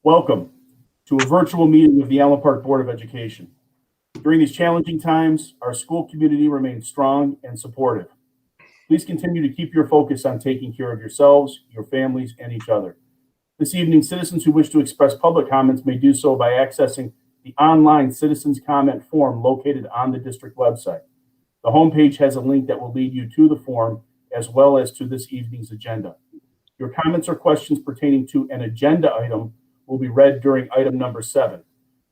Welcome to a virtual meeting of the Allen Park Board of Education. During these challenging times, our school community remains strong and supportive. Please continue to keep your focus on taking care of yourselves, your families, and each other. This evening, citizens who wish to express public comments may do so by accessing the online citizens comment form located on the district website. The homepage has a link that will lead you to the form as well as to this evening's agenda. Your comments or questions pertaining to an agenda item will be read during item number 7.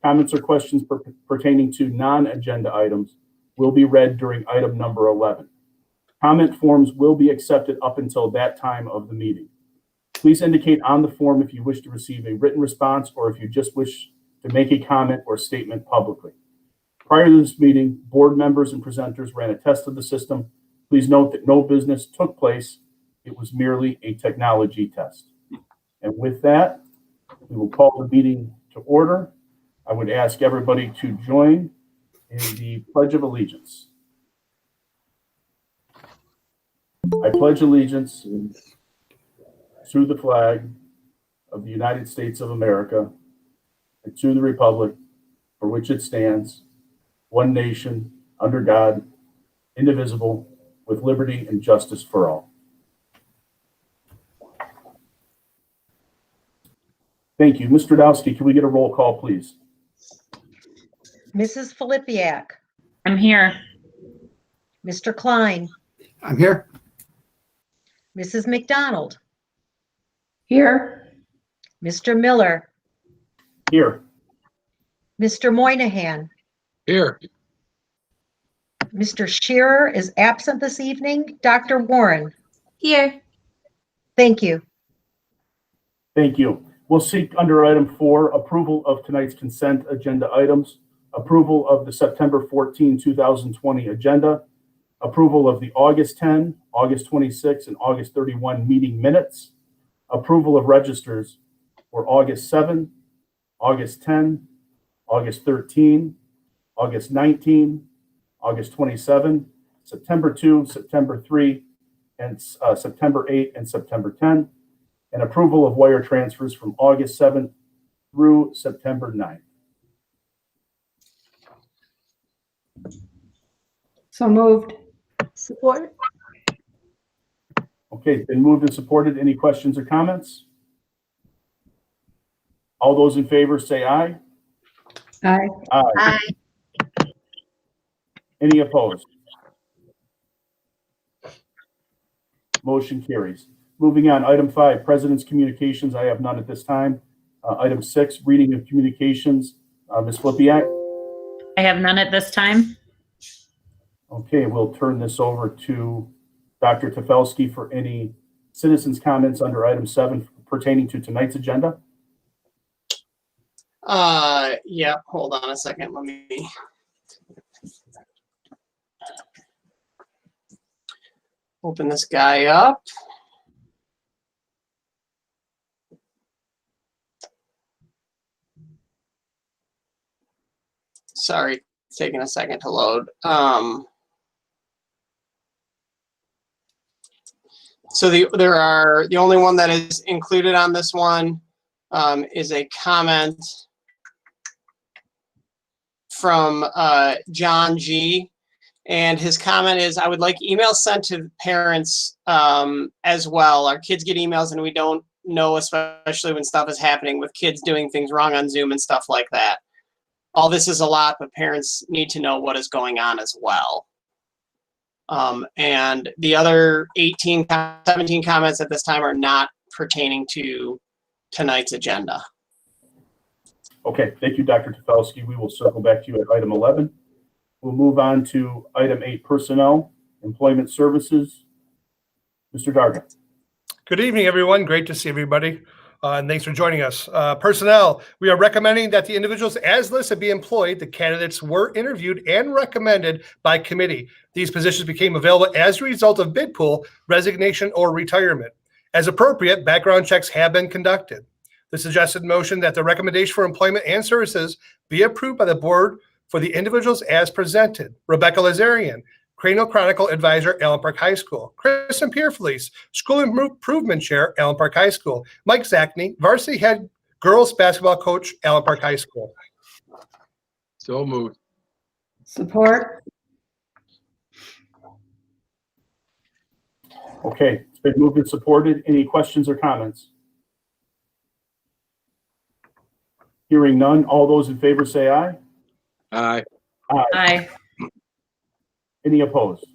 Comments or questions pertaining to non-agenda items will be read during item number 11. Comment forms will be accepted up until that time of the meeting. Please indicate on the form if you wish to receive a written response or if you just wish to make a comment or statement publicly. Prior to this meeting, board members and presenters ran a test of the system. Please note that no business took place. It was merely a technology test. And with that, we will call the meeting to order. I would ask everybody to join in the Pledge of Allegiance. I pledge allegiance to the flag of the United States of America and to the republic for which it stands, one nation, under God, indivisible, with liberty and justice for all. Thank you. Ms. Stradowski, can we get a roll call, please? Mrs. Filipiak. I'm here. Mr. Klein. I'm here. Mrs. McDonald. Here. Mr. Miller. Here. Mr. Moynihan. Here. Mr. Shearer is absent this evening. Dr. Warren. Here. Thank you. Thank you. We'll seek under item 4, approval of tonight's consent agenda items, approval of the September 14, 2020 agenda, approval of the August 10, August 26, and August 31 meeting minutes, approval of registers for August 7, August 10, August 13, August 19, August 27, September 2, September 3, and September 8 and September 10, and approval of wire transfers from August 7th through September 9th. So moved. Support. Okay, it's been moved and supported. Any questions or comments? All those in favor say aye. Aye. Aye. Any opposed? Motion carries. Moving on, item 5, President's Communications. I have none at this time. Item 6, Reading of Communications. Ms. Filipiak? I have none at this time. Okay, we'll turn this over to Dr. Tefelsky for any citizens' comments under item 7 pertaining to tonight's agenda. Yeah, hold on a second. Let me open this guy up. Sorry, it's taking a second to load. So the only one that is included on this one is a comment from John G. And his comment is, I would like emails sent to parents as well. Our kids get emails and we don't know, especially when stuff is happening with kids doing things wrong on Zoom and stuff like that. All this is a lot, but parents need to know what is going on as well. And the other 17 comments at this time are not pertaining to tonight's agenda. Okay, thank you, Dr. Tefelsky. We will circle back to you at item 11. We'll move on to item 8, Personnel, Employment Services. Mr. Darga. Good evening, everyone. Great to see everybody. And thanks for joining us. Personnel, we are recommending that the individuals as listed be employed. The candidates were interviewed and recommended by committee. These positions became available as a result of bid pool, resignation, or retirement. As appropriate, background checks have been conducted. The suggested motion that the recommendation for employment and services be approved by the board for the individuals as presented. Rebecca Lazarian, Cranial Chronicle Advisor, Allen Park High School. Kristen Pierfelice, School Improvement Chair, Allen Park High School. Mike Zachney, Varsity Head girls basketball coach, Allen Park High School. So moved. Support. Okay, it's been moved and supported. Any questions or comments? Hearing none, all those in favor say aye. Aye. Aye. Any opposed?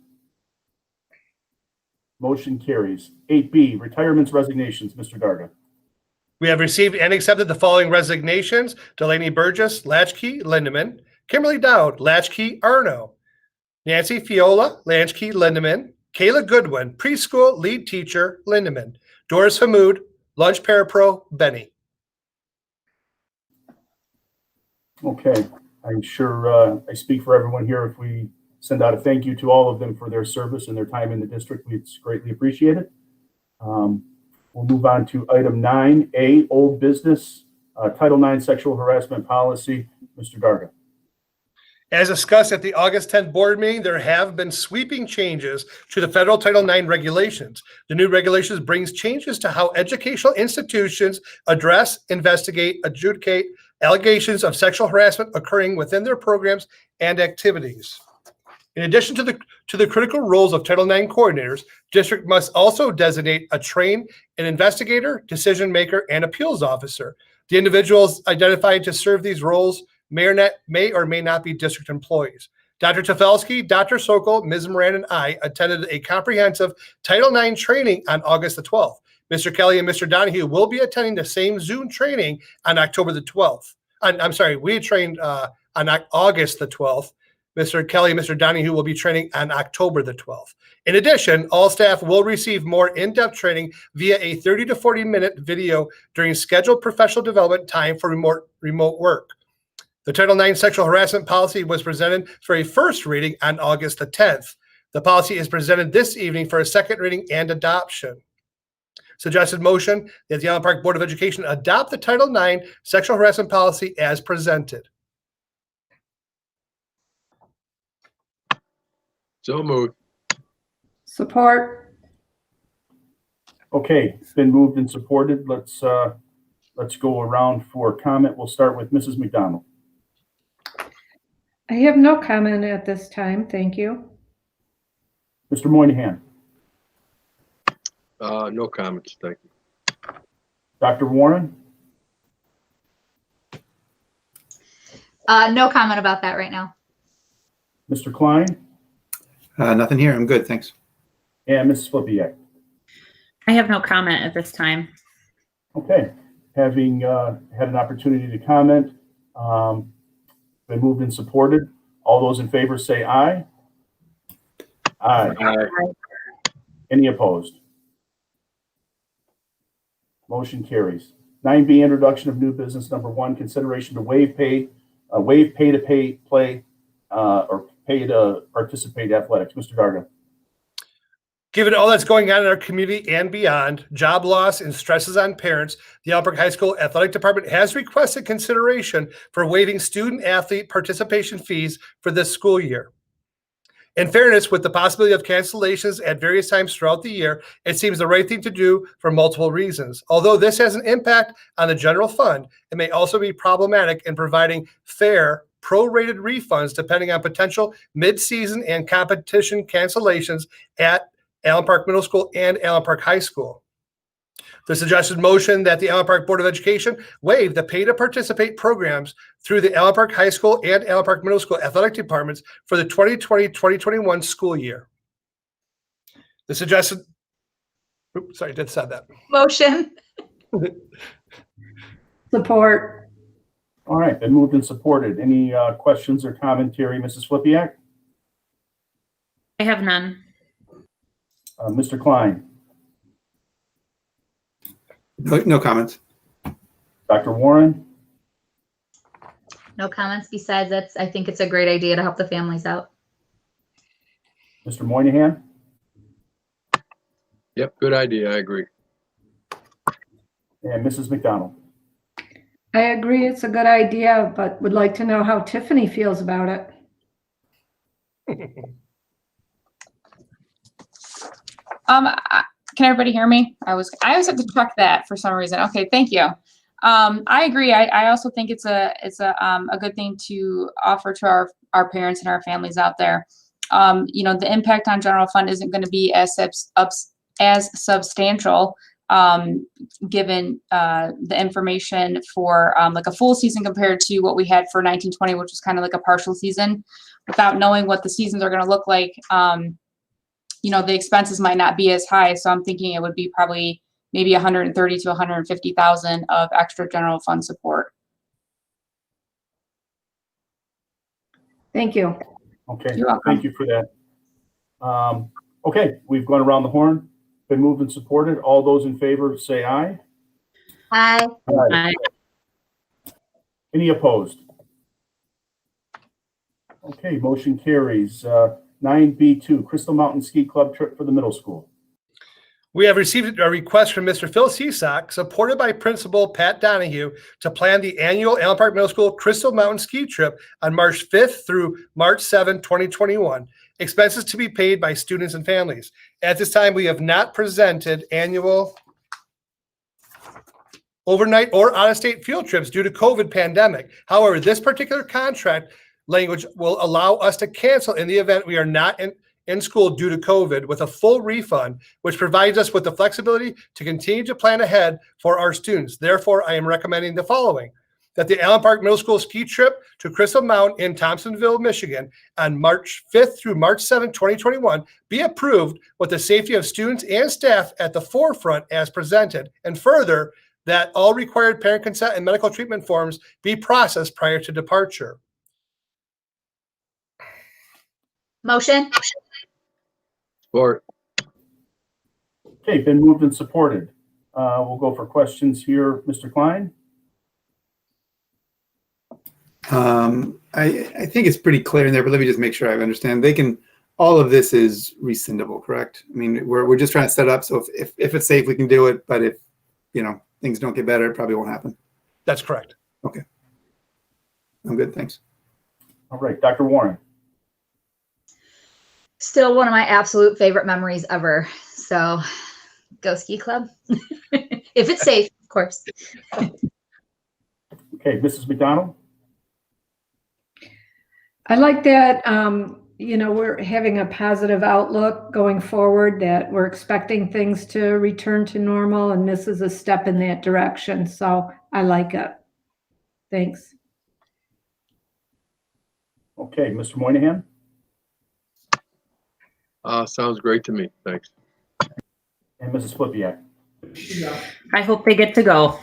Motion carries. 8B, retirements, resignations. Mr. Darga. We have received and accepted the following resignations: Delaney Burgess, Latchkey, Lindeman; Kimberly Dowd, Latchkey, Arno; Nancy Fiola, Latchkey, Lindeman; Kayla Goodwin, preschool lead teacher, Lindeman; Doris Hamoud, lunch parapro, Benny. Okay, I'm sure I speak for everyone here if we send out a thank you to all of them for their service and their time in the district. It's greatly appreciated. We'll move on to item 9A, old business, Title IX sexual harassment policy. Mr. Darga. As discussed at the August 10th board meeting, there have been sweeping changes to the federal Title IX regulations. The new regulations brings changes to how educational institutions address, investigate, adjudicate allegations of sexual harassment occurring within their programs and activities. In addition to the critical roles of Title IX coordinators, district must also designate a trained an investigator, decision maker, and appeals officer. The individuals identified to serve these roles may or may not be district employees. Dr. Tefelsky, Dr. Sokol, Ms. Moran, and I attended a comprehensive Title IX training on August the 12th. Mr. Kelly and Mr. Donahue will be attending the same Zoom training on October the 12th. I'm sorry, we trained on August the 12th. Mr. Kelly and Mr. Donahue will be training on October the 12th. In addition, all staff will receive more in-depth training via a 30 to 40-minute video during scheduled professional development time for remote work. The Title IX sexual harassment policy was presented for a first reading on August the 10th. The policy is presented this evening for a second reading and adoption. Suggested motion that the Allen Park Board of Education adopt the Title IX sexual harassment policy as presented. So moved. Support. Okay, it's been moved and supported. Let's go around for comment. We'll start with Mrs. McDonald. I have no comment at this time. Thank you. Mr. Moynihan. No comments, thank you. Dr. Warren. No comment about that right now. Mr. Klein. Nothing here. I'm good. Thanks. And Mrs. Flipiak. I have no comment at this time. Okay, having had an opportunity to comment, been moved and supported. All those in favor say aye. Aye. Aye. Any opposed? Motion carries. 9B, introduction of new business number 1, consideration to waive pay to play or pay to participate athletics. Mr. Darga. Given all that's going on in our community and beyond, job loss and stresses on parents, the Allen Park High School Athletic Department has requested consideration for waiving student-athlete participation fees for this school year. In fairness, with the possibility of cancellations at various times throughout the year, it seems the right thing to do for multiple reasons. Although this has an impact on the general fund, it may also be problematic in providing fair, prorated refunds depending on potential mid-season and competition cancellations at Allen Park Middle School and Allen Park High School. The suggested motion that the Allen Park Board of Education waive the pay to participate programs through the Allen Park High School and Allen Park Middle School athletic departments for the 2020-2021 school year. The suggested, oops, sorry, I did say that. Motion. Support. All right, been moved and supported. Any questions or commentary, Mrs. Flipiak? I have none. Mr. Klein? No comments. Dr. Warren? No comments besides that's, I think it's a great idea to help the families out. Mr. Moynihan? Yep, good idea, I agree. And Mrs. McDonald? I agree it's a good idea, but would like to know how Tiffany feels about it. Can everybody hear me? I always have to check that for some reason. Okay, thank you. I agree. I also think it's a good thing to offer to our parents and our families out there. The impact on general fund isn't going to be as substantial, given the information for like a full season compared to what we had for 1920, which was kind of like a partial season. Without knowing what the seasons are going to look like, the expenses might not be as high. So I'm thinking it would be probably maybe 130 to 150,000 of extra general fund support. Thank you. Okay, You're welcome. thank you for that. Okay, we've gone around the horn, been moved and supported. All those in favor say aye. Aye. Aye. Any opposed? Okay, motion carries. 9B2, Crystal Mountain Ski Club trip for the middle school. We have received a request from Mr. Phil Cisak, supported by Principal Pat Donahue, to plan the annual Allen Park Middle School Crystal Mountain Ski Trip on March 5th through March 7th, 2021. Expenses to be paid by students and families. At this time, we have not presented annual overnight or out-of-state field trips due to COVID pandemic. However, this particular contract language will allow us to cancel in the event we are not in school due to COVID with a full refund, which provides us with the flexibility to continue to plan ahead for our students. Therefore, I am recommending the following: that the Allen Park Middle School ski trip to Crystal Mountain in Thompsonville, Michigan on March 5th through March 7th, 2021 be approved with the safety of students and staff at the forefront as presented. And further, that all required parent consent and medical treatment forms be processed prior to departure. Motion. Support. Okay, been moved and supported. We'll go for questions here. Mr. Klein? I think it's pretty clear in there, but let me just make sure I understand. All of this is rescindable, correct? I mean, we're just trying to set up so if it's safe, we can do it. But if things don't get better, it probably won't happen. That's correct. Okay, I'm good. Thanks. All right, Dr. Warren. Still one of my absolute favorite memories ever. So go ski club. If it's safe, of course. Okay, Mrs. McDonald? I like that, we're having a positive outlook going forward, that we're expecting things to return to normal, and this is a step in that direction. So I like it. Thanks. Okay, Mr. Moynihan? Sounds great to me. Thanks. And Mrs. Flipiak? I hope they get to go.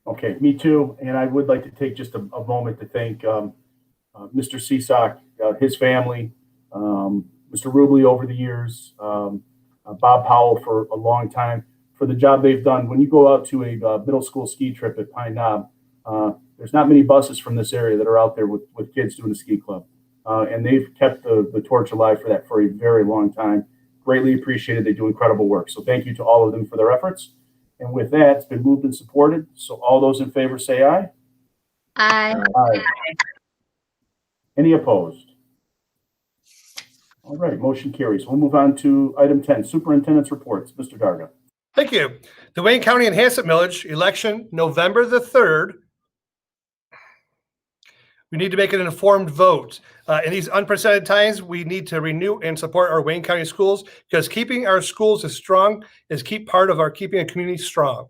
Okay, me too. And I would like to take just a moment to thank Mr. Cisak, his family, Mr. Rubley over the years, Bob Powell for a long time, for the job they've done. When you go out to a middle school ski trip at Pine Knob, there's not many buses from this area that are out there with kids doing a ski club. And they've kept the torch alive for that for a very long time. Greatly appreciated. They do incredible work. So thank you to all of them for their efforts. And with that, it's been moved and supported. So all those in favor say aye. Aye. Aye. Any opposed? All right, motion carries. We'll move on to item 10, superintendent's reports. Mr. Darga. Thank you. The Wayne County Enhancement Millage election, November the 3rd. We need to make an informed vote. In these unprecedented times, we need to renew and support our Wayne County schools, because keeping our schools as strong is key part of our keeping a community strong.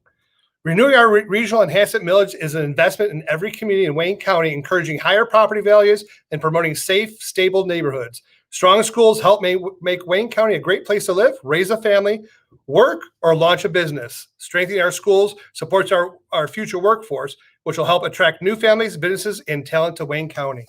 Renewing our regional enhancement millage is an investment in every community in Wayne County, encouraging higher property values and promoting safe, stable neighborhoods. Strong schools help make Wayne County a great place to live, raise a family, work, or launch a business. Strengthening our schools supports our future workforce, which will help attract new families, businesses, and talent to Wayne County.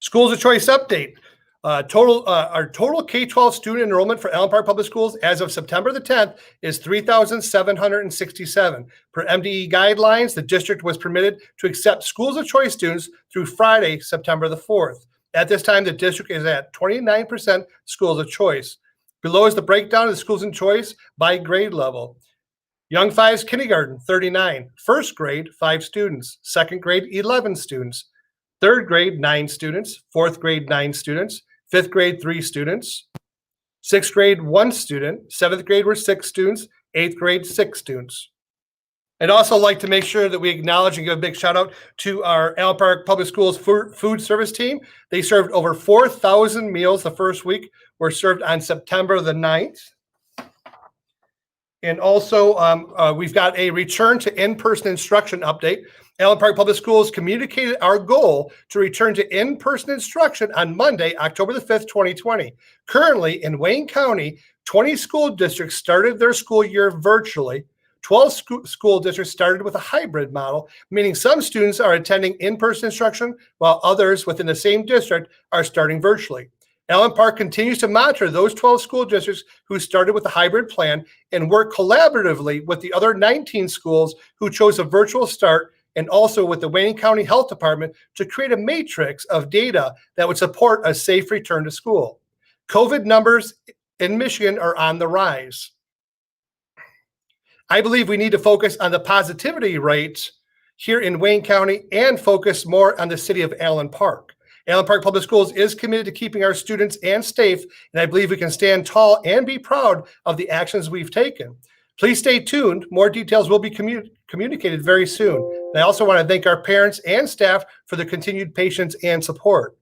Schools of Choice update. Our total K-12 student enrollment for Allen Park Public Schools as of September the 10th is 3,767. Per MDE guidelines, the district was permitted to accept Schools of Choice students through Friday, September the 4th. At this time, the district is at 29% Schools of Choice. Below is the breakdown of the Schools of Choice by grade level. Young Fives kindergarten, 39. First grade, 5 students. Second grade, 11 students. Third grade, 9 students. Fourth grade, 9 students. Fifth grade, 3 students. Sixth grade, 1 student. Seventh grade were 6 students. 8th grade 6 students. I'd also like to make sure that we acknowledge and give a big shout out to our Allen Park Public Schools food service team. They served over 4,000 meals the first week, were served on September the 9th. And also, we've got a return to in-person instruction update. Allen Park Public Schools communicated our goal to return to in-person instruction on Monday, October the 5th, 2020. Currently, in Wayne County, 20 school districts started their school year virtually. 12 school districts started with a hybrid model, meaning some students are attending in-person instruction while others within the same district are starting virtually. Allen Park continues to monitor those 12 school districts who started with a hybrid plan and work collaboratively with the other 19 schools who chose a virtual start, and also with the Wayne County Health Department to create a matrix of data that would support a safe return to school. COVID numbers in Michigan are on the rise. I believe we need to focus on the positivity rates here in Wayne County and focus more on the city of Allen Park. Allen Park Public Schools is committed to keeping our students and safe, and I believe we can stand tall and be proud of the actions we've taken. Please stay tuned. More details will be communicated very soon. And I also want to thank our parents and staff for their continued patience and support.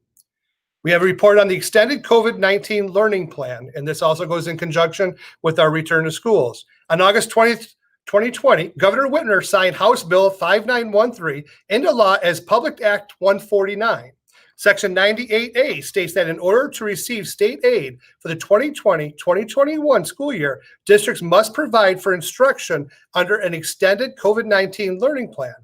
We have a report on the extended COVID-19 learning plan, and this also goes in conjunction with our return to schools. On August 20th, 2020, Governor Whitmer signed House Bill 5913 into law as Public Act 149. Section 98A states that in order to receive state aid for the 2020-2021 school year, districts must provide for instruction under an extended COVID-19 learning plan,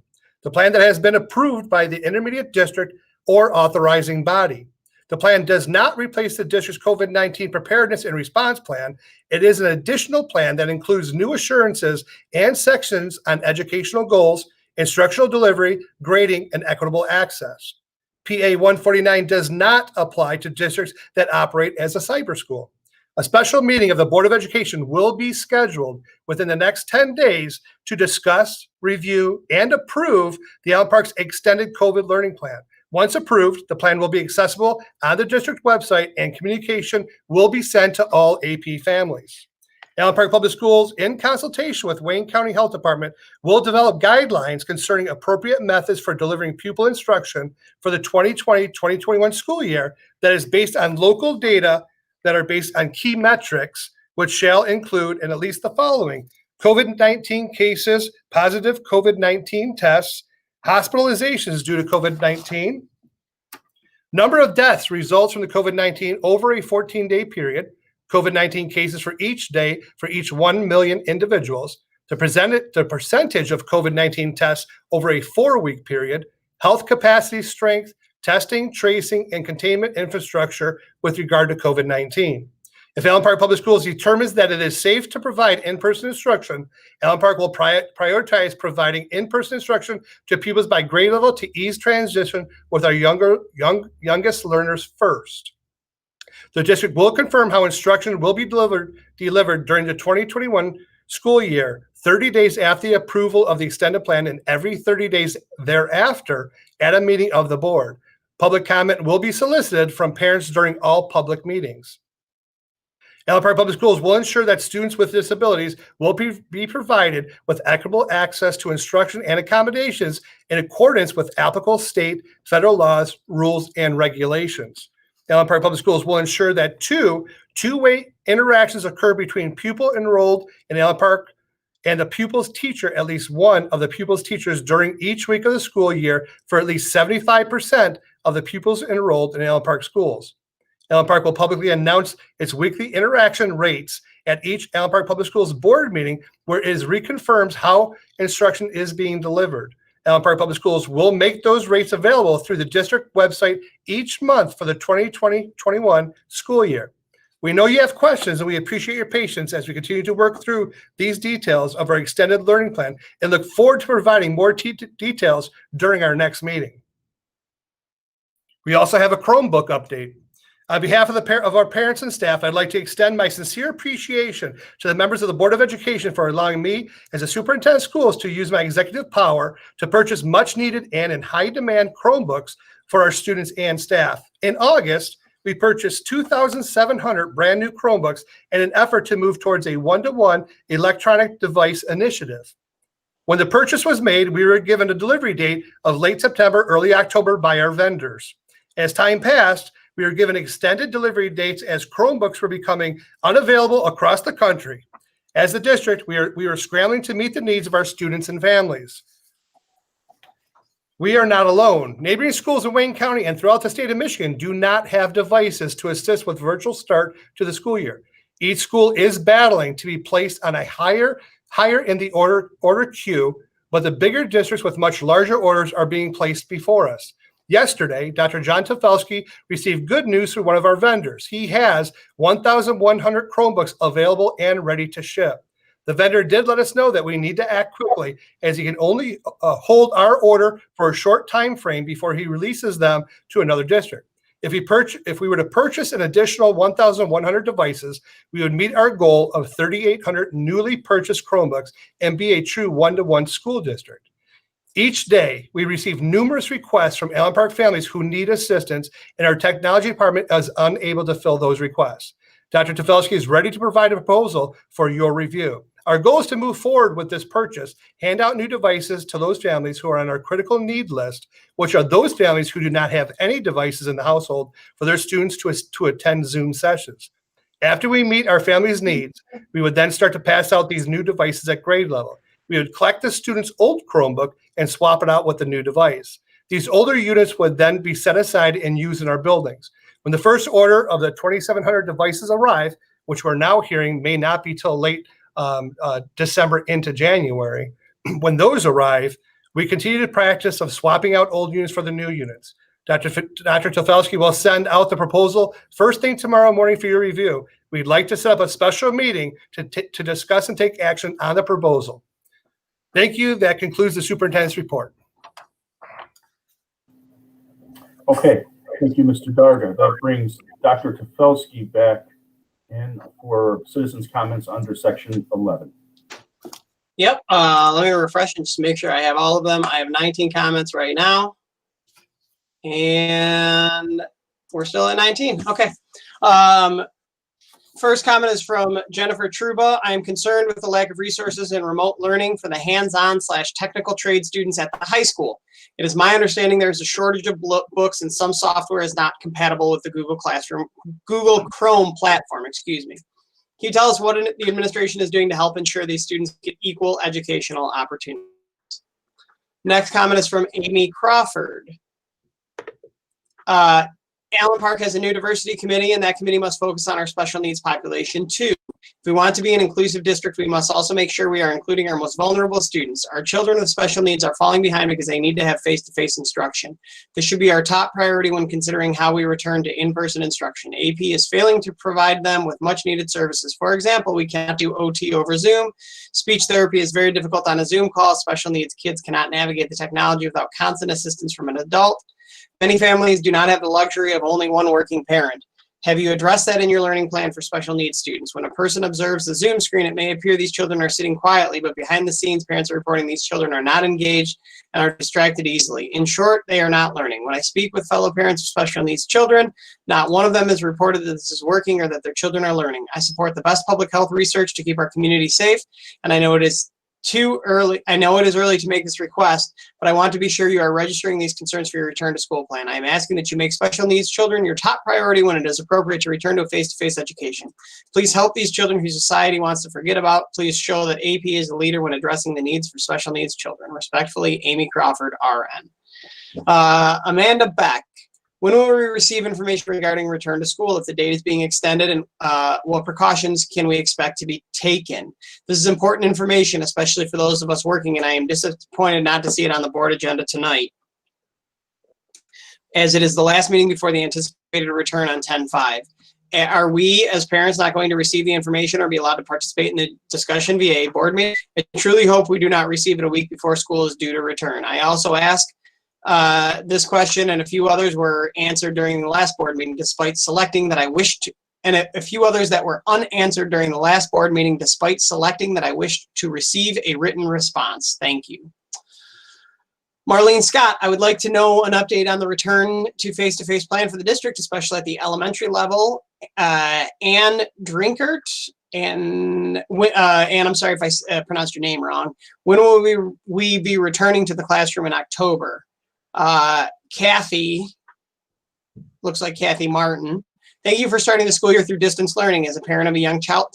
the plan that has been approved by the intermediate district or authorizing body. The plan does not replace the district's COVID-19 preparedness and response plan. It is an additional plan that includes new assurances and sections on educational goals, instructional delivery, grading, and equitable access. PA 149 does not apply to districts that operate as a cyber school. A special meeting of the Board of Education will be scheduled within the next 10 days to discuss, review, and approve the Allen Park's extended COVID learning plan. Once approved, the plan will be accessible on the district website and communication will be sent to all AP families. Allen Park Public Schools, in consultation with Wayne County Health Department, will develop guidelines concerning appropriate methods for delivering pupil instruction for the 2020-2021 school year that is based on local data that are based on key metrics, which shall include in at least the following: COVID-19 cases, positive COVID-19 tests, hospitalizations due to COVID-19, number of deaths results from the COVID-19 over a 14-day period, COVID-19 cases for each day for each 1 million individuals, the percentage of COVID-19 tests over a 4-week period, health capacity strength, testing, tracing, and containment infrastructure with regard to COVID-19. If Allen Park Public Schools determines that it is safe to provide in-person instruction, Allen Park will prioritize providing in-person instruction to pupils by grade level to ease transition with our youngest learners first. The district will confirm how instruction will be delivered during the 2021 school year, 30 days after the approval of the extended plan and every 30 days thereafter at a meeting of the board. Public comment will be solicited from parents during all public meetings. Allen Park Public Schools will ensure that students with disabilities will be provided with equitable access to instruction and accommodations in accordance with applicable state, federal laws, rules, and regulations. Allen Park Public Schools will ensure that two-way interactions occur between pupil enrolled in Allen Park and the pupil's teacher, at least one of the pupil's teachers during each week of the school year for at least 75% of the pupils enrolled in Allen Park schools. Allen Park will publicly announce its weekly interaction rates at each Allen Park Public Schools board meeting where it reconfirms how instruction is being delivered. Allen Park Public Schools will make those rates available through the district website each month for the 2020-21 school year. We know you have questions and we appreciate your patience as we continue to work through these details of our extended learning plan and look forward to providing more details during our next meeting. We also have a Chromebook update. On behalf of our parents and staff, I'd like to extend my sincere appreciation to the members of the Board of Education for allowing me as a superintendent of schools to use my executive power to purchase much needed and in high demand Chromebooks for our students and staff. In August, we purchased 2,700 brand new Chromebooks in an effort to move towards a one-to-one electronic device initiative. When the purchase was made, we were given a delivery date of late September, early October by our vendors. As time passed, we were given extended delivery dates as Chromebooks were becoming unavailable across the country. As the district, we are scrambling to meet the needs of our students and families. We are not alone. Neighboring schools in Wayne County and throughout the state of Michigan do not have devices to assist with virtual start to the school year. Each school is battling to be placed on a higher in the order queue, but the bigger districts with much larger orders are being placed before us. Yesterday, Dr. John Tofelsky received good news from one of our vendors. He has 1,100 Chromebooks available and ready to ship. The vendor did let us know that we need to act quickly, as he can only hold our order for a short time frame before he releases them to another district. If we were to purchase an additional 1,100 devices, we would meet our goal of 3,800 newly purchased Chromebooks and be a true one-to-one school district. Each day, we receive numerous requests from Allen Park families who need assistance, and our technology department is unable to fill those requests. Dr. Tofelsky is ready to provide a proposal for your review. Our goal is to move forward with this purchase, hand out new devices to those families who are on our critical need list, which are those families who do not have any devices in the household for their students to attend Zoom sessions. After we meet our families' needs, we would then start to pass out these new devices at grade level. We would collect the student's old Chromebook and swap it out with the new device. These older units would then be set aside and used in our buildings. When the first order of the 2,700 devices arrive, which we're now hearing may not be till late December into January, when those arrive, we continue the practice of swapping out old units for the new units. Dr. Tofelsky will send out the proposal first thing tomorrow morning for your review. We'd like to set up a special meeting to discuss and take action on the proposal. Thank you. That concludes the superintendent's report. Okay, thank you, Mr. Darga. That brings Dr. Tofelsky back in for citizens' comments under section 11. Yep, let me refresh and just make sure I have all of them. I have 19 comments right now. And we're still at 19. Okay. First comment is from Jennifer Truba. I am concerned with the lack of resources in remote learning for the hands-on/technical trade students at the high school. It is my understanding there is a shortage of books and some software is not compatible with the Google Chrome platform, excuse me. Can you tell us what the administration is doing to help ensure these students get equal educational opportunities? Next comment is from Amy Crawford. Allen Park has a new diversity committee, and that committee must focus on our special needs population too. If we want to be an inclusive district, we must also make sure we are including our most vulnerable students. Our children with special needs are falling behind because they need to have face-to-face instruction. This should be our top priority when considering how we return to in-person instruction. AP is failing to provide them with much needed services. For example, we cannot do OT over Zoom. Speech therapy is very difficult on a Zoom call. Special needs kids cannot navigate the technology without constant assistance from an adult. Many families do not have the luxury of only one working parent. Have you addressed that in your learning plan for special needs students? When a person observes the Zoom screen, it may appear these children are sitting quietly, but behind the scenes, parents are reporting these children are not engaged and are distracted easily. In short, they are not learning. When I speak with fellow parents of special needs children, not one of them has reported that this is working or that their children are learning. I support the best public health research to keep our community safe, and I know it is early to make this request, but I want to be sure you are registering these concerns for your return to school plan. I am asking that you make special needs children your top priority when it is appropriate to return to a face-to-face education. Please help these children who society wants to forget about. Please show that AP is a leader when addressing the needs for special needs children. Respectfully, Amy Crawford, RN. Amanda Beck. When will we receive information regarding return to school if the date is being extended, and what precautions can we expect to be taken? This is important information, especially for those of us working, and I am disappointed not to see it on the board agenda tonight, as it is the last meeting before the anticipated return on 10/5. Are we, as parents, not going to receive the information or be allowed to participate in the discussion via a board meeting? I truly hope we do not receive it a week before school is due to return. I also ask this question and a few others were answered during the last board meeting despite selecting that I wished to, and a few others that were unanswered during the last board meeting despite selecting that I wished to receive a written response. Thank you. Marlene Scott, I would like to know an update on the return to face-to-face plan for the district, especially at the elementary level. Ann Drinkert, and I'm sorry if I pronounced your name wrong. When will we be returning to the classroom in October? Kathy, looks like Kathy Martin. Thank you for starting the school year through distance learning. As a parent of a young child,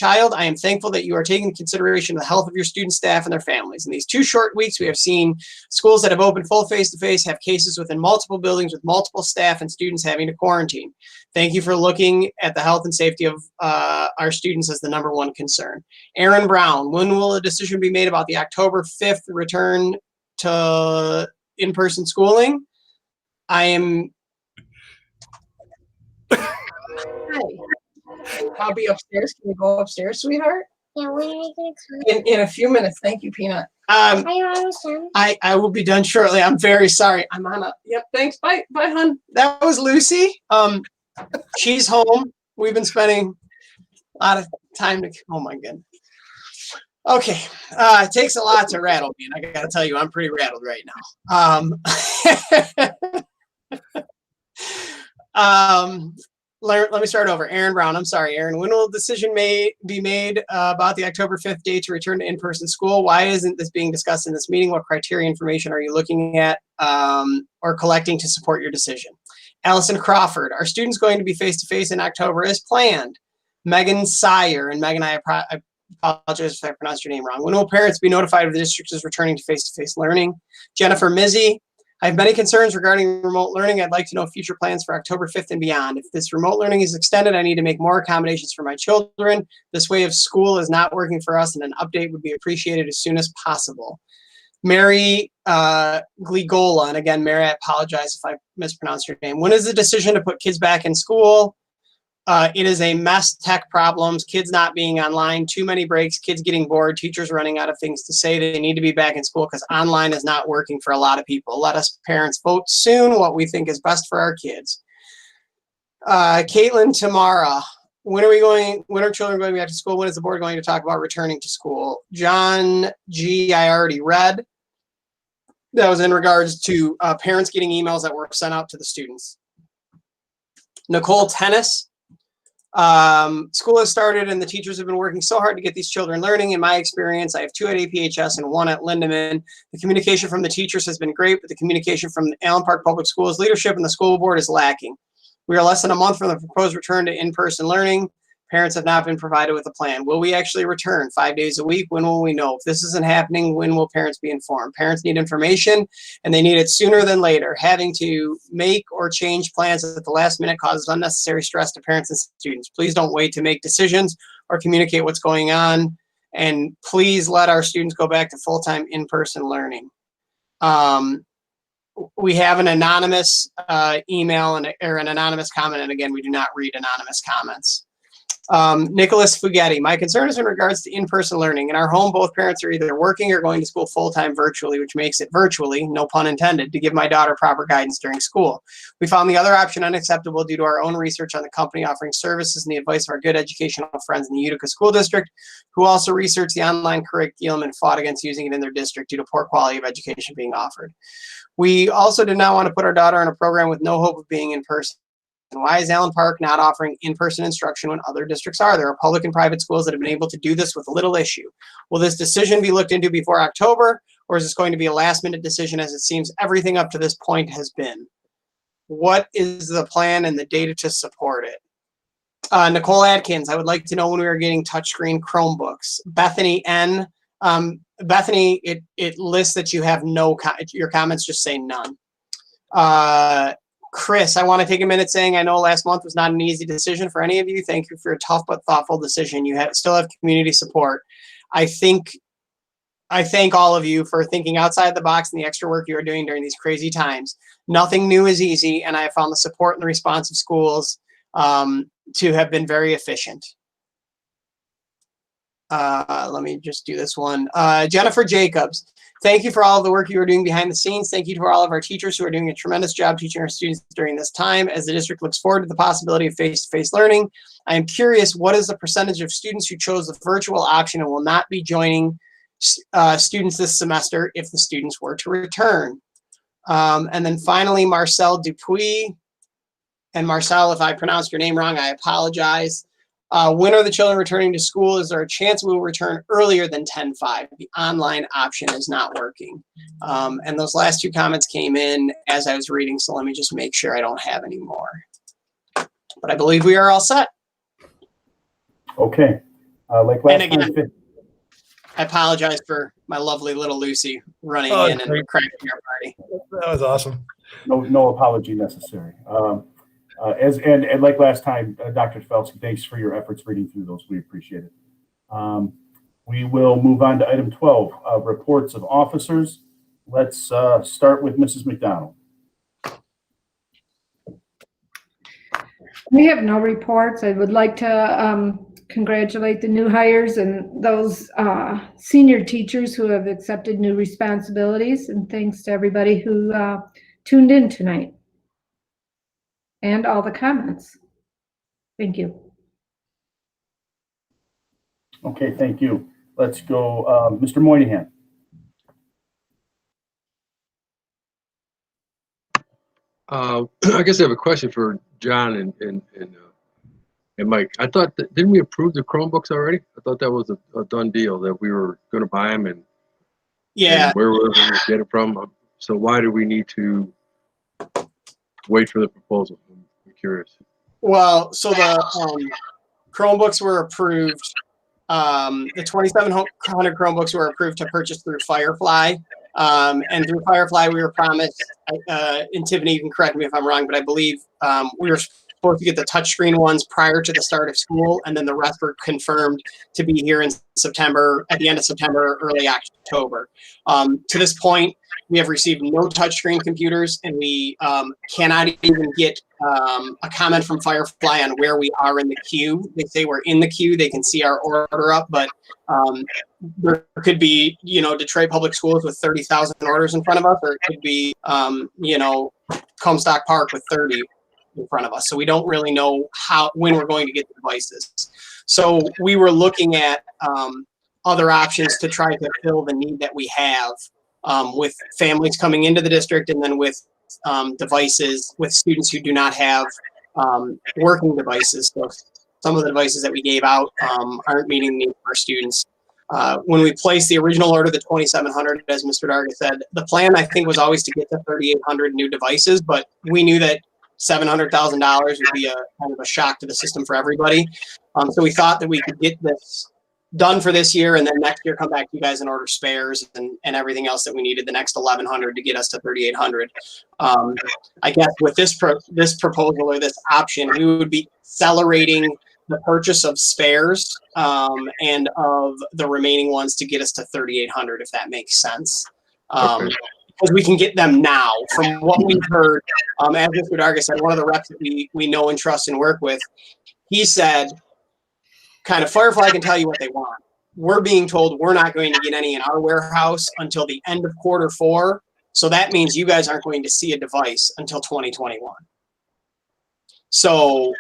I am thankful that you are taking into consideration the health of your student staff and their families. In these 2 short weeks, we have seen schools that have opened full face-to-face have cases within multiple buildings with multiple staff and students having to quarantine. Thank you for looking at the health and safety of our students as the #1 concern. Aaron Brown, when will a decision be made about the October 5th return to in-person schooling? I am... I'll be upstairs. Can we go upstairs, sweetheart? Yeah, when are you gonna come? In a few minutes. Thank you, Peanut. Are you almost done? I will be done shortly. I'm very sorry. I'm on a, yep, thanks. Bye, hon. That was Lucy. She's home. We've been spending a lot of time oh my goodness. Okay. It takes a lot to rattle me, and I gotta tell you, I'm pretty rattled right now. Let me start over. Aaron Brown, I'm sorry, Aaron. When will a decision be made about the October 5th date to return to in-person school? Why isn't this being discussed in this meeting? What criteria information are you looking at or collecting to support your decision? Allison Crawford, are students going to be face-to-face in October as planned? Megan Sire, and Megan, I apologize if I pronounced your name wrong. When will parents be notified of the district is returning to face-to-face learning? Jennifer Mizzy, I have many concerns regarding remote learning. I'd like to know future plans for October 5th and beyond. If this remote learning is extended, I need to make more accommodations for my children. This way of school is not working for us, and an update would be appreciated as soon as possible. Mary Gligola, and again, Mary, I apologize if I mispronounced your name. When is the decision to put kids back in school? It is a mess, tech problems, kids not being online, too many breaks, kids getting bored, teachers running out of things to say. They need to be back in school because online is not working for a lot of people. Let us parents vote soon what we think is best for our kids. Caitlin Tamara, when are children going back to school? When is the board going to talk about returning to school? John G, I already read. That was in regards to parents getting emails that were sent out to the students. Nicole Tennis, school has started and the teachers have been working so hard to get these children learning. In my experience, I have 2 at APHS and 1 at Lindeman. The communication from the teachers has been great, but the communication from the Allen Park Public Schools leadership and the school board is lacking. We are less than a month from the proposed return to in-person learning. Parents have not been provided with a plan. Will we actually return 5 days a week? When will we know? If this isn't happening, when will parents be informed? Parents need information, and they need it sooner than later. Having to make or change plans at the last minute causes unnecessary stress to parents and students. Please don't wait to make decisions or communicate what's going on, and please let our students go back to full-time in-person learning. We have an anonymous email or an anonymous comment, and again, we do not read anonymous comments. Nicholas Fugetti, my concern is in regards to in-person learning. In our home, both parents are either working or going to school full-time virtually, which makes it virtually, no pun intended, to give my daughter proper guidance during school. We found the other option unacceptable due to our own research on the company offering services and the advice of our good educational friends in the Utica School District, who also researched the online curriculum and fought against using it in their district due to poor quality of education being offered. We also did not want to put our daughter in a program with no hope of being in person. Why is Allen Park not offering in-person instruction when other districts are? There are public and private schools that have been able to do this with little issue. Will this decision be looked into before October, or is this going to be a last-minute decision as it seems everything up to this point has been? What is the plan and the data to support it? Nicole Atkins, I would like to know when we are getting touchscreen Chromebooks. Bethany N. Bethany, it lists that you have no, your comments just say none. Chris, I want to take a minute saying I know last month was not an easy decision for any of you. Thank you for a tough but thoughtful decision. You still have community support. I thank all of you for thinking outside the box and the extra work you are doing during these crazy times. Nothing new is easy, and I have found the support and the response of schools to have been very efficient. Let me just do this one. Jennifer Jacobs, thank you for all of the work you are doing behind the scenes. Thank you to all of our teachers who are doing a tremendous job teaching our students during this time. As the district looks forward to the possibility of face-to-face learning, I am curious, what is the percentage of students who chose the virtual option and will not be joining students this semester if the students were to return. And then finally, Marcel Dupuis. And Marcel, if I pronounced your name wrong, I apologize. When are the children returning to school? Is there a chance we will return earlier than 10/5? The online option is not working. And those last two comments came in as I was reading, so let me just make sure I don't have any more. But I believe we are all set. Okay. Like last And again, time, I apologize for my lovely little Lucy running in and great. cracking our party. That was awesome. no apology necessary. And like last time, Dr. Tversky, thanks for your efforts reading through those. We appreciate it. We will move on to item 12, reports of officers. Let's start with Mrs. McDonald. We have no reports. I would like to congratulate the new hires and those senior teachers who have accepted new responsibilities, and thanks to everybody who tuned in tonight and all the comments. Thank you. Okay, thank you. Let's go, Mr. Moynihan. I guess I have a question for John and Mike. I thought didn't we approve the Chromebooks already? I thought that was a done deal, that we were going to buy them and where were we going to get it from. So why do we need to wait for the proposal? I'm curious. Well, so the Chromebooks were approved. The 2,700 Chromebooks were approved to purchase through Firefly. And through Firefly, we were promised, and Tiffany, you can correct me if I'm wrong, but I believe we were supposed to get the touchscreen ones prior to the start of school, and then the rest were confirmed to be here in September, at the end of September, early October. To this point, we have received no touchscreen computers, and we cannot even get a comment from Firefly on where we are in the queue. They say we're in the queue. They can see our order up, but there could be, Detroit Public Schools with 30,000 orders in front of us, or it could be, Comstock Park with 30 in front of us. So we don't really know when we're going to get the devices. So we were looking at other options to try to fill the need that we have with families coming into the district, and then with devices with students who do not have working devices. So some of the devices that we gave out aren't meeting the needs of our students. When we placed the original order, the 2,700, as Mr. Darga said, the plan, I think, was always to get to 3,800 new devices, but we knew that $700,000 would be a kind of a shock to the system for everybody. So we thought that we could get this done for this year, and then next year come back to you guys and order spares and everything else that we needed, the next 1,100 to get us to 3,800. I guess with this proposal or this option, we would be accelerating the purchase of spares and of the remaining ones to get us to 3,800, if that makes sense. Because we can get them now. From what we've heard, as Mr. Darga said, one of the reps that we know and trust and work with, he said, kind of, Firefly can tell you what they want. We're being told we're not going to get any in our warehouse until the end of quarter 4. So that means you guys aren't going to see a device until 2021. So,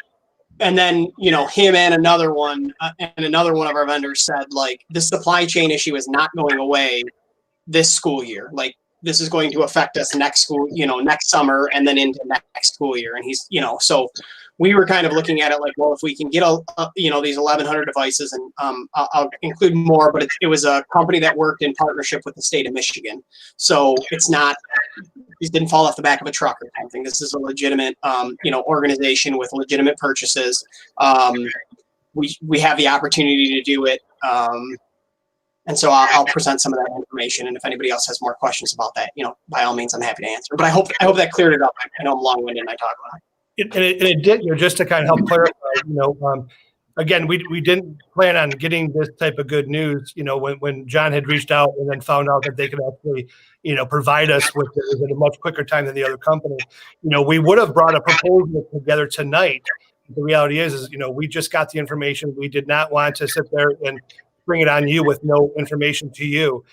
and then, him and another one of our vendors said, like, the supply chain issue is not going away this school year. Like, this is going to affect us next summer and then into next school year. And he's, so we were kind of looking at it like, well, if we can get these 1,100 devices, and I'll include more, but it was a company that worked in partnership with the state of Michigan. So it's not, these didn't fall off the back of a truck or something. This is a legitimate, organization with legitimate purchases. We have the opportunity to do it. And so I'll present some of that information. And if anybody else has more questions about that, by all means, I'm happy to answer. But I hope that cleared it up. I know I'm long-winded and I talk about it. It did, just to kind of help clarify, again, we didn't plan on getting this type of good news, when John had reached out and then found out that they could actually, provide us with it at a much quicker time than the other company. We would have brought a proposal together tonight. The reality is, we just got the information. We did not want to sit there and spring it on you with no information to you.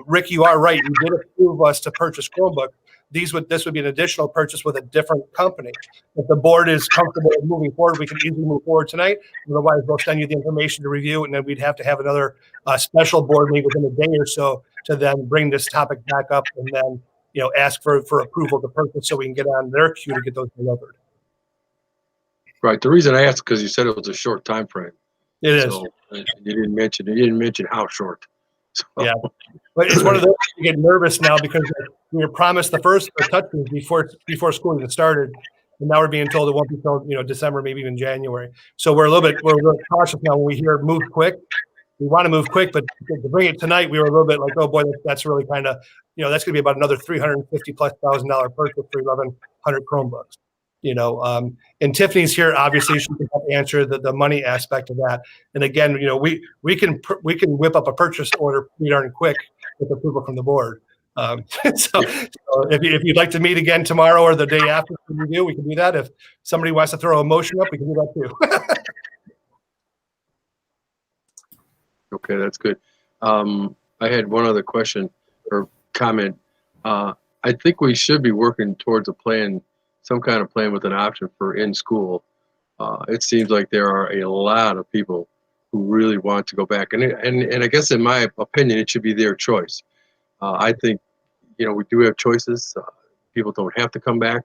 Rick, you are right. You did approve us to purchase Chromebook. This would be an additional purchase with a different company. If the board is comfortable with moving forward, we can easily move forward tonight. Otherwise, we'll send you the information to review, and then we'd have to have another special board meeting within a day or so to then bring this topic back up and then ask for approval to purchase so we can get on their queue to get those delivered. Right. The reason I asked because you said it was a short time frame. It is. So you didn't mention how short. So. Yeah, but it's one of those you get nervous now because we were promised the first touches before school even started, and now we're being told it won't be till December, maybe even January. So we're a little cautious now when we hear move quick. We want to move quick, but to bring it tonight, we were a little bit like, oh boy, that's really kind of that's going to be about another $350,000+ purchase for 1,100 Chromebooks. And Tiffany's here. Obviously, she can help answer the money aspect of that. And again, we can whip up a purchase order pretty darn quick with approval from the board. So if you'd like to meet again tomorrow or the day after the review, we can do that. If somebody wants to throw a motion up, we can do that too. Okay, that's good. I had one other question or comment. I think we should be working towards a plan, some kind of plan with an option for in school. It seems like there are a lot of people who really want to go back, and I guess in my opinion, it should be their choice. I think we do have choices. People don't have to come back,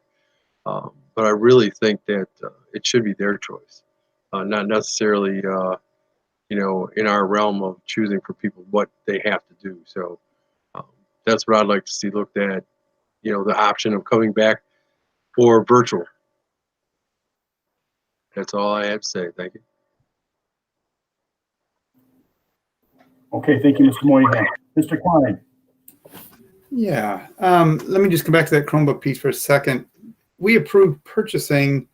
but I really think that it should be their choice, not necessarily in our realm of choosing for people what they have to do. So that's what I'd like to see looked at. The option of coming back or virtual. That's all I have to say. Thank you. Okay, thank you, Mr. Moynihan. Mr. Klein. Yeah, let me just come back to that Chromebook piece for a second. We approved purchasing,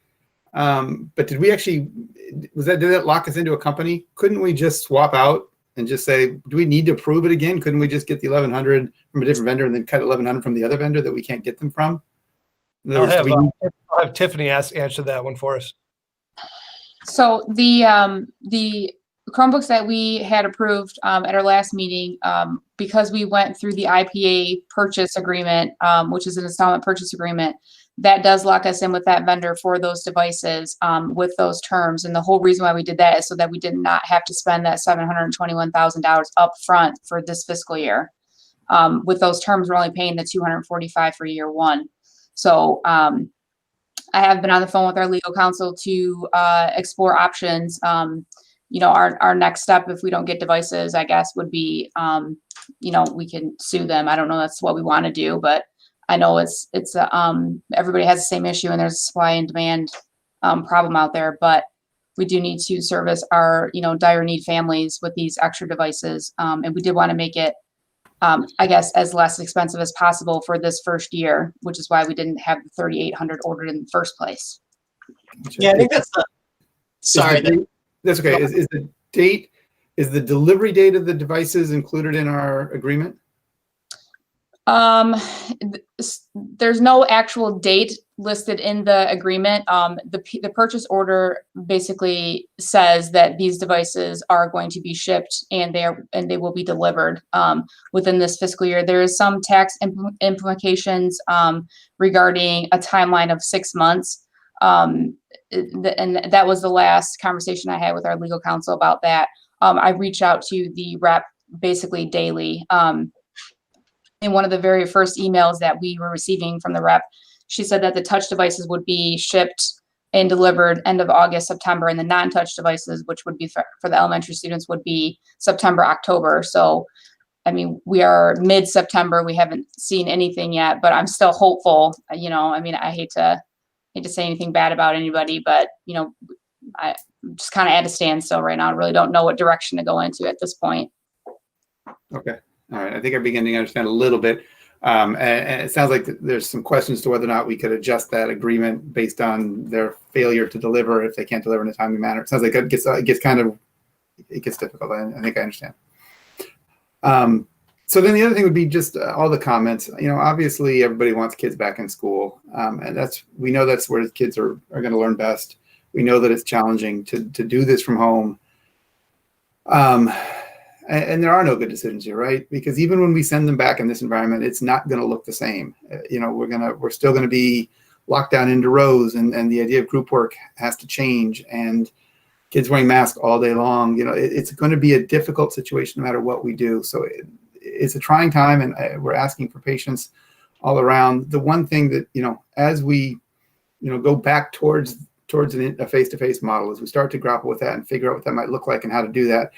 but did that lock us into a company? Couldn't we just swap out and just say, do we need to approve it again? Couldn't we just get the 1,100 from a different vendor and then cut 1,100 from the other vendor that we can't get them from? I'll have Tiffany answer that one for us. So the Chromebooks that we had approved at our last meeting, because we went through the IPA purchase agreement, which is an installment purchase agreement, that does lock us in with that vendor for those devices with those terms. And the whole reason why we did that is so that we did not have to spend that $721,000 up front for this fiscal year. With those terms, we're only paying the $245 for year one. So I have been on the phone with our legal counsel to explore options. Our next step, if we don't get devices, I guess, would be, we can sue them. I don't know that's what we want to do, but I know it's everybody has the same issue and there's a supply and demand problem out there, but we do need to service our, dire need families with these extra devices. And we did want to make it, I guess, as less expensive as possible for this first year, which is why we didn't have the 3,800 ordered in the first place. Yeah, I think that's that's okay. Is the delivery date of the devices included in our agreement? There's no actual date listed in the agreement. The purchase order basically says that these devices are going to be shipped and they will be delivered within this fiscal year. There is some tax implications regarding a timeline of 6 months. And that was the last conversation I had with our legal counsel about that. I reach out to the rep basically daily. In one of the very first emails that we were receiving from the rep, she said that the touch devices would be shipped and delivered end of August, September, and the non-touch devices, which would be for the elementary students, would be September, October. So, I mean, we are mid-September. We haven't seen anything yet, but I'm still hopeful. I hate to say anything bad about anybody, but I just kind of at a standstill right now. I really don't know what direction to go into at this point. Okay. All right. I think I'm beginning to understand a little bit. And it sounds like there's some questions to whether or not we could adjust that agreement based on their failure to deliver if they can't deliver in a timely manner. It sounds like it gets difficult. I think I understand. So then the other thing would be just all the comments. Obviously everybody wants kids back in school, and we know that's where the kids are going to learn best. We know that it's challenging to do this from home. and there are no good decisions here, right? Because even when we send them back in this environment, it's not going to look the same. We're still going to be locked down into rows, and the idea of group work has to change, and kids wearing masks all day long. It's going to be a difficult situation no matter what we do. So it's a trying time, and we're asking for patience all around. The one thing that, as we, go back towards a face-to-face model, as we start to grapple with that and figure out what that might look like and how to do that,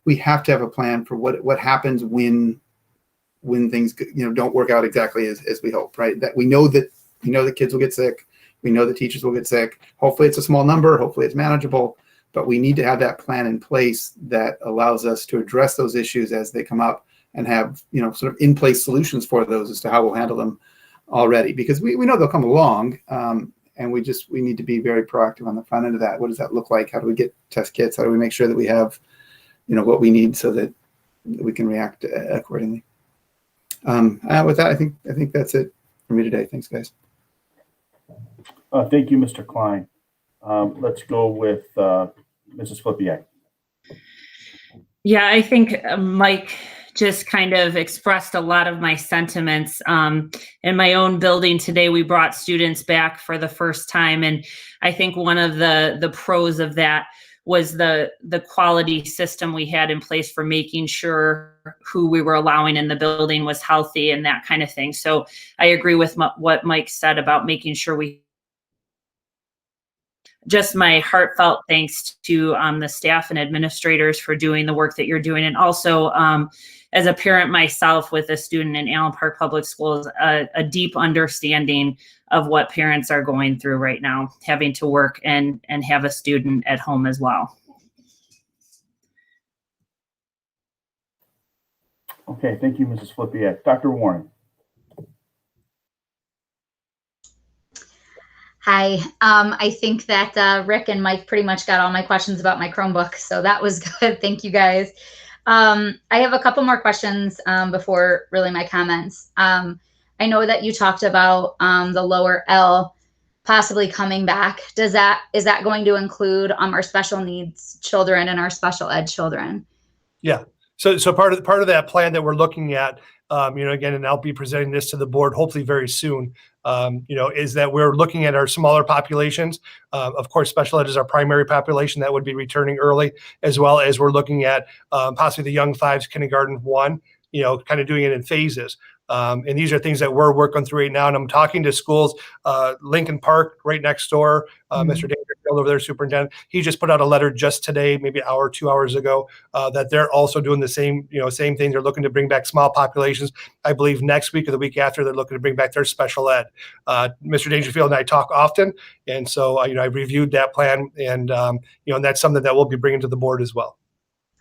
we have to have a plan for what happens when things, don't work out exactly as we hope, right? That we know that kids will get sick. We know that teachers will get sick. Hopefully it's a small number. Hopefully it's manageable. But we need to have that plan in place that allows us to address those issues as they come up and have, sort of in-place solutions for those as to how we'll handle them already. Because we know they'll come along, and we need to be very proactive on the front end of that. What does that look like? How do we get test kits? How do we make sure that we have, what we need so that we can react accordingly? With that, I think that's it for me today. Thanks, guys. Thank you, Mr. Klein. Let's go with Mrs. Flipiak. Yeah, I think Mike just kind of expressed a lot of my sentiments. In my own building today, we brought students back for the first time. And I think one of the pros of that was the quality system we had in place for making sure who we were allowing in the building was healthy and that kind of thing. So I agree with what Mike said about making sure just my heartfelt thanks to the staff and administrators for doing the work that you're doing. And also, as a parent myself with a student in Allen Park Public Schools, a deep understanding of what parents are going through right now, having to work and have a student at home as well. Okay, thank you, Mrs. Flipiak. Dr. Warren. Hi. I think that Rick and Mike pretty much got all my questions about my Chromebook, so that was good. Thank you, guys. I have a couple more questions before really my comments. I know that you talked about the lower L possibly coming back. Is that going to include our special needs children and our special ed children? Yeah. So part of that plan that we're looking at, again, and I'll be presenting this to the board hopefully very soon, is that we're looking at our smaller populations. Of course, special ed is our primary population that would be returning early, as well as we're looking at possibly the young fives, kindergarten 1, kind of doing it in phases. And these are things that we're working through right now. And I'm talking to schools, Lincoln Park right next door, Mr. Dangerfield over there, superintendent. He just put out a letter just today, maybe an hour, 2 hours ago, that they're also doing the same thing. They're looking to bring back small populations. I believe next week or the week after, they're looking to bring back their special ed. Mr. Dangerfield and I talk often. And so, I reviewed that plan, and, and that's something that we'll be bringing to the board as well.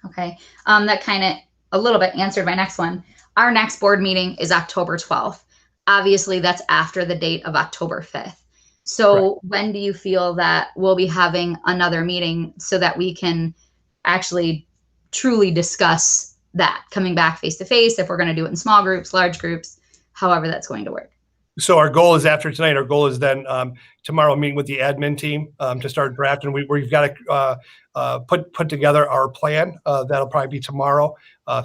Okay. That kind of a little bit answered my next one. Our next board meeting is October 12th. Obviously, that's after the date of October 5th. So when do you feel that we'll be having another meeting so that we can actually truly discuss that coming back face to face, if we're going to do it in small groups, large groups, however that's going to work? So our goal is after tonight, our goal is then tomorrow meeting with the admin team to start drafting. We've got to put together our plan. That'll probably be tomorrow.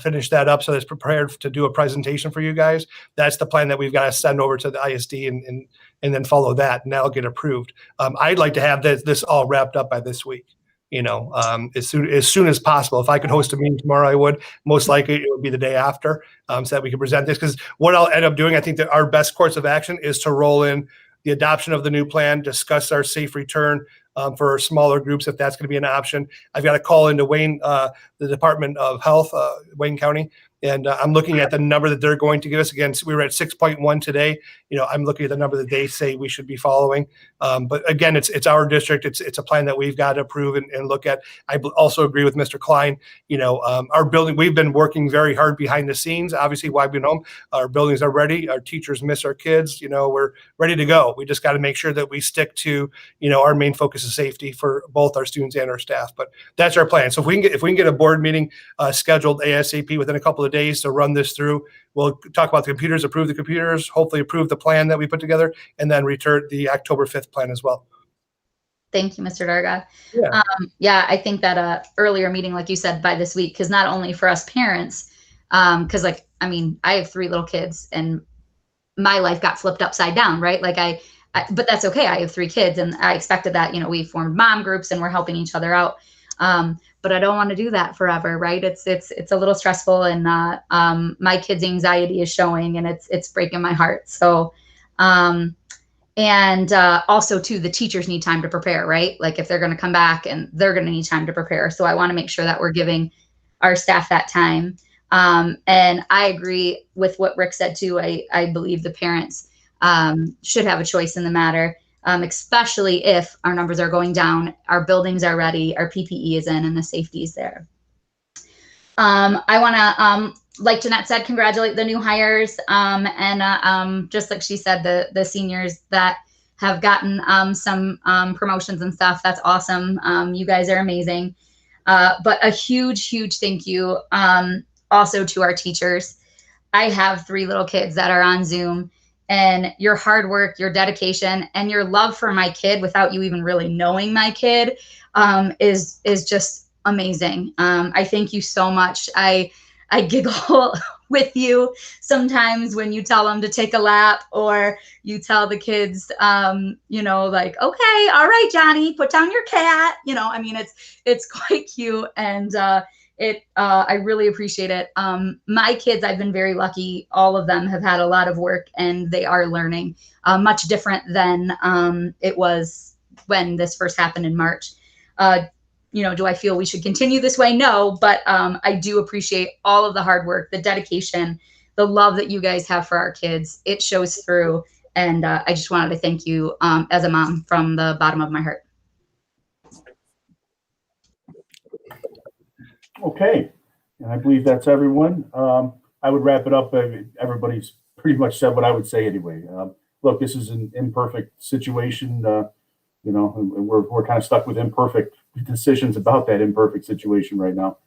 Finish that up so that it's prepared to do a presentation for you guys. That's the plan that we've got to send over to the ISD and then follow that, and that'll get approved. I'd like to have this all wrapped up by this week. As soon as possible. If I could host a meeting tomorrow, I would. Most likely it would be the day after, so that we can present this. Because what I'll end up doing, I think that our best course of action is to roll in the adoption of the new plan, discuss our safe return for smaller groups, if that's going to be an option. I've got to call into Wayne, the Department of Health, Wayne County, and I'm looking at the number that they're going to give us. Again, so we were at 6.1 today. I'm looking at the number that they say we should be following. But again, it's our district. It's a plan that we've got to approve and look at. I also agree with Mr. Klein. Our building, we've been working very hard behind the scenes. Obviously, why we've been home. Our buildings are ready. Our teachers miss our kids. We're ready to go. We just got to make sure that we stick to, our main focus is safety for both our students and our staff. But that's our plan. So if we can get a board meeting scheduled ASAP within a couple of days to run this through, we'll talk about the computers, approve the computers, hopefully approve the plan that we put together, and then return the October 5th plan as well. Thank you, Mr. Darga. Yeah. Yeah, I think that earlier meeting, like you said, by this week, because not only for us parents, because like, I mean, I have 3 little kids and my life got flipped upside down, right? Like but that's okay. I have 3 kids and I expected that, we formed mom groups and we're helping each other out. But I don't want to do that forever, right? It's a little stressful and my kids' anxiety is showing and it's breaking my heart. So, and also too, the teachers need time to prepare, right? Like if they're going to come back and they're going to need time to prepare. So I want to make sure that we're giving our staff that time. And I agree with what Rick said too. I believe the parents should have a choice in the matter, especially if our numbers are going down, our buildings are ready, our PPE is in, and the safety is there. I want to, like Jeanette said, congratulate the new hires, and just like she said, the seniors that have gotten some promotions and stuff. That's awesome. You guys are amazing. But a huge thank you also to our teachers. I have 3 little kids that are on Zoom, and your hard work, your dedication, and your love for my kid without you even really knowing my kid is just amazing. I thank you so much. I giggle with you sometimes when you tell them to take a lap, or you tell the kids, like, okay, all right, Johnny, put down your cat. I mean, it's quite cute, and I really appreciate it. My kids, I've been very lucky. All of them have had a lot of work and they are learning much different than it was when this first happened in March. Do I feel we should continue this way? No, but I do appreciate all of the hard work, the dedication, the love that you guys have for our kids. It shows through. And I just wanted to thank you as a mom from the bottom of my heart. Okay, and I believe that's everyone. I would wrap it up. Everybody's pretty much said what I would say anyway. Look, this is an imperfect situation, and we're kind of stuck with imperfect decisions about that imperfect situation right now.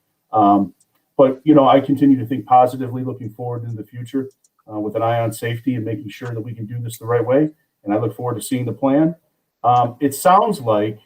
But I continue to think positively, looking forward into the future with an eye on safety and making sure that we can do this the right way. And I look forward to seeing the plan. It sounds like.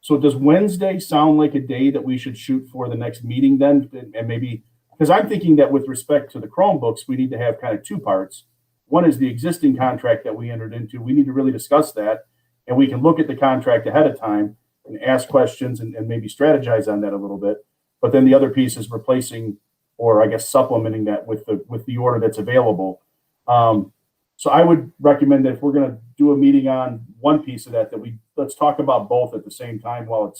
So does Wednesday sound like a day that we should shoot for the next meeting then? And maybe, because I'm thinking that with respect to the Chromebooks, we need to have kind of 2 parts. One is the existing contract that we entered into. We need to really discuss that, and we can look at the contract ahead of time and ask questions and maybe strategize on that a little bit. But then the other piece is replacing, or I guess supplementing that with the order that's available. So I would recommend that if we're going to do a meeting on one piece of that let's talk about both at the same time while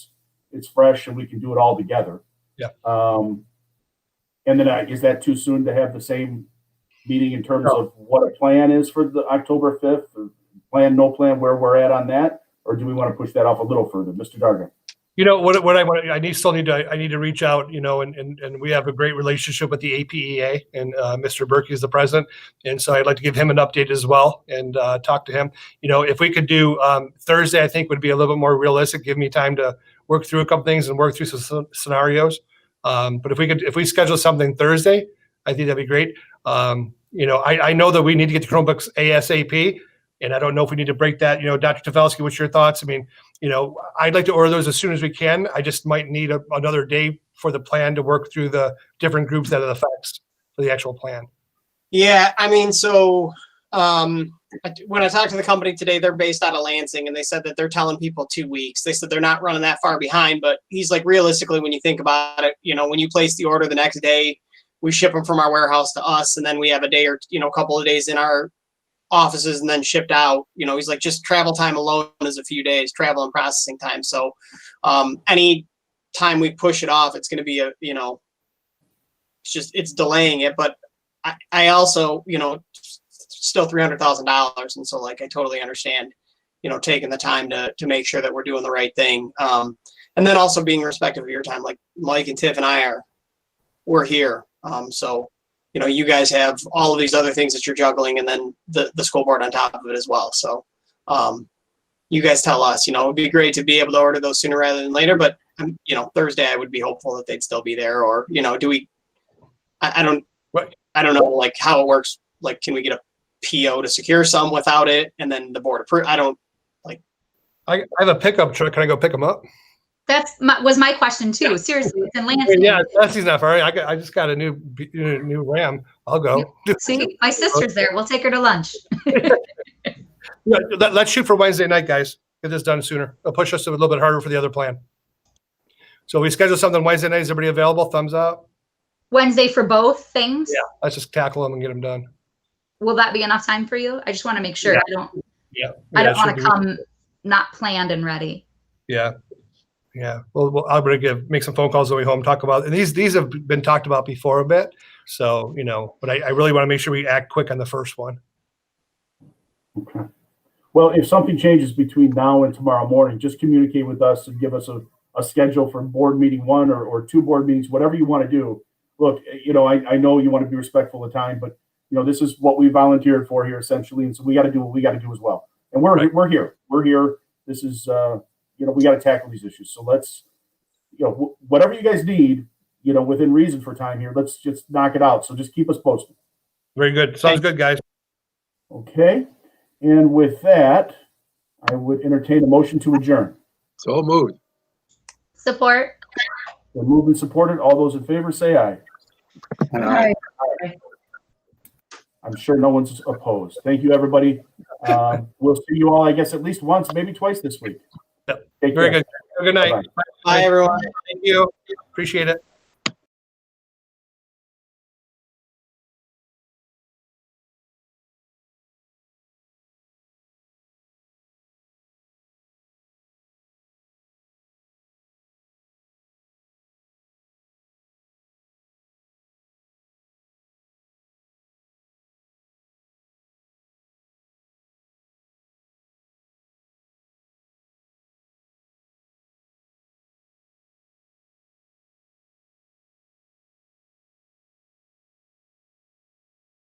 it's fresh and we can do it all together. Yeah. And then is that too soon to have the same meeting in terms of what a plan is for the October 5th, or plan, no plan, where we're at on that? Or do we want to push that off a little further? Mr. Dargan? What I want, I need to reach out, and we have a great relationship with the APEA, and Mr. Berkey is the president. And so I'd like to give him an update as well and talk to him. If we could do Thursday, I think would be a little bit more realistic, give me time to work through a couple things and work through some scenarios. But if we schedule something Thursday, I think that'd be great. I know that we need to get the Chromebooks ASAP. And I don't know if we need to break that. Dr. Tavelsky, what's your thoughts? I mean, I'd like to order those as soon as we can. I just might need another day for the plan to work through the different groups that it affects for the actual plan. Yeah, I mean, so when I talked to the company today, they're based out of Lansing, and they said that they're telling people 2 weeks. They said they're not running that far behind, but he's like, realistically, when you think about it, when you place the order the next day, we ship them from our warehouse to us, and then we have a day or a couple of days in our offices and then shipped out. He's like, just travel time alone is a few days, travel and processing time. So any time we push it off, it's going to be it's delaying it. But I also, still $300,000. And so like, I totally understand, taking the time to make sure that we're doing the right thing. And then also being respectful of your time, like Mike and Tiff and we're here. So you guys have all of these other things that you're juggling, and then the school board on top of it as well. So you guys tell us, it would be great to be able to order those sooner rather than later, but Thursday I would be hopeful that they'd still be there. Or, I don't know, like how it works. Like, can we get a PO to secure some without it? And then the board approve? I have a pickup truck. Can I go pick them up? Was my question too. Seriously, it's in Lansing. Yeah, Leslie's not far. I just got a new Ram. I'll go. See, my sister's there. We'll take her to lunch. Yeah, let's shoot for Wednesday night, guys. Get this done sooner. It'll push us a little bit harder for the other plan. So we schedule something Wednesday night. Is everybody available? Thumbs up. Wednesday for both things? Yeah, let's just tackle them and get them done. Will that be enough time for you? I just want to make sure Yeah. I don't it want should to be. come not planned and ready. Yeah. Well, I'm gonna make some phone calls on the way home. Talk about, and these have been talked about before a bit. So but I really want to make sure we act quick on the first one. Okay. Well, if something changes between now and tomorrow morning, just communicate with us and give us a schedule for board meeting 1 or 2 board meetings, whatever you want to do. Look, I know you want to be respectful of time, but this is what we volunteered for here essentially. And so we got to do what we got to do as well. And we're here. We're here. This is, we got to tackle these issues. So let's, whatever you guys need, within reason for time here, let's just knock it out. So just keep us posted. Very good. Sounds good, guys. Okay. And with that, I would entertain a motion to adjourn. So moved. Support. Been moved and supported. All those in favor say aye. Aye. I'm sure no one's opposed. Thank you, everybody. We'll see you all, I guess, at least once, maybe twice this week. Yep. Take Very care. good. Have a good night. Bye-bye. Bye, everyone. Thank you. Appreciate it.